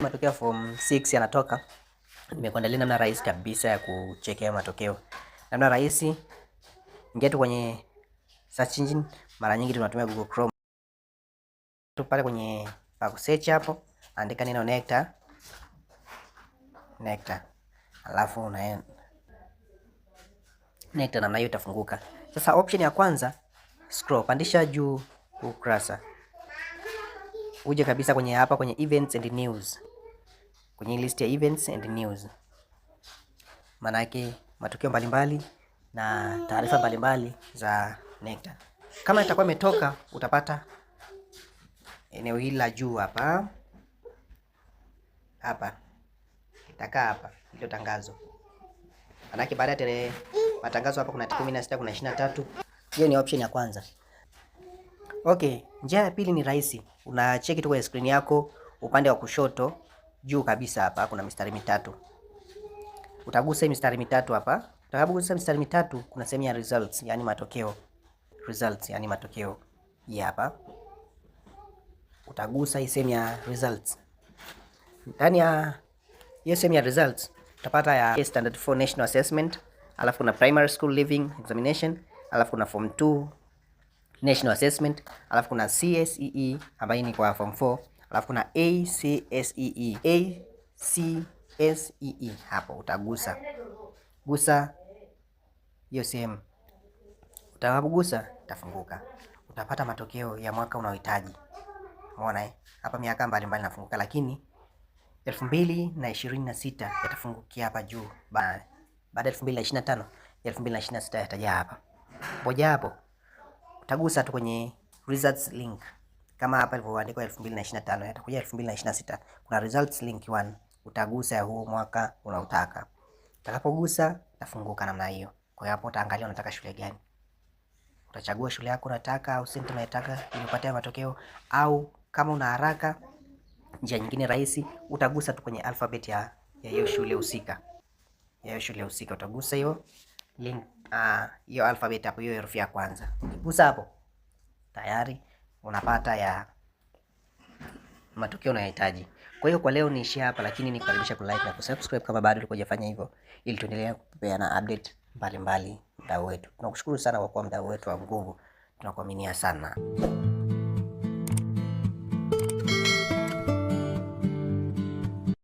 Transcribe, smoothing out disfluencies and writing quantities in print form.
Matokeo ya form 6 yanatoka. Nimekuandalia namna rahisi kabisa ya kuchekea matokeo. Namna rahisi, ingia tu kwenye search engine, mara nyingi tunatumia Google Chrome. Tu pale kwenye pa kusearch hapo, andika neno Nectar. Alafu unaenda Nectar, namna hiyo itafunguka. Sasa option ya kwanza, scroll, pandisha juu ukurasa. Uje kabisa kwenye hapa kwenye events and news. Kwenye list ya events and news. Manake matukio mbalimbali na taarifa mbalimbali za Nectar. Kama itakuwa imetoka, utapata eneo hili la juu hapa. Hapa. Itakaa hapa hilo tangazo. Manake baada ya tarehe matangazo hapa kuna 16, kuna 23. Hiyo ni option ya kwanza. Okay, njia ya pili ni rahisi. Unacheki tu kwenye screen yako upande wa kushoto juu kabisa hapa kuna mistari mitatu. Utagusa mistari mitatu hapa. Utakapogusa mistari mitatu kuna sehemu ya results, yani matokeo. Results, yani matokeo. Hii hapa. Utagusa hii sehemu ya results. Ndani ya hiyo sehemu ya results utapata ya standard 4 national assessment, alafu kuna primary school living examination, alafu kuna form 2 national assessment, alafu kuna CSEE ambayo ni kwa form 4, alafu kuna ACSEE. Hapo utagusa. Gusa hiyo sehemu. Utakapogusa itafunguka. Utapata matokeo ya mwaka unaohitaji. Umeona hapa miaka mbalimbali inafunguka, lakini 2026 yatafungukia hapa juu. Baada ya 2025, 2026 yatajaa hapa. Ngoja hapo. Utagusa tu kwenye results link. Kama hapa ilivyoandikwa 2025, yatakuja 2026. Kuna results link 1. Utagusa ya huo mwaka unaotaka. Utakapogusa itafunguka namna hiyo. Kwa hiyo hapo utaangalia unataka shule gani. Utachagua shule yako unataka au senti unayotaka ili upate matokeo, au kama una haraka, njia nyingine rahisi, utagusa tu kwenye alphabet ya hiyo shule husika. Utagusa hiyo link, hiyo alphabet hapo, hiyo herufi ya kwanza. Ukigusa hapo tayari unapata ya matokeo unayohitaji. Kwa hiyo kwa leo niishia hapa, lakini nikukaribisha ku like na kusubscribe kama bado hujafanya hivyo, ili tuendelee kupeana update mbalimbali mdau wetu. Tunakushukuru sana kwa kuwa mdau wetu wa nguvu. Tunakuaminia sana.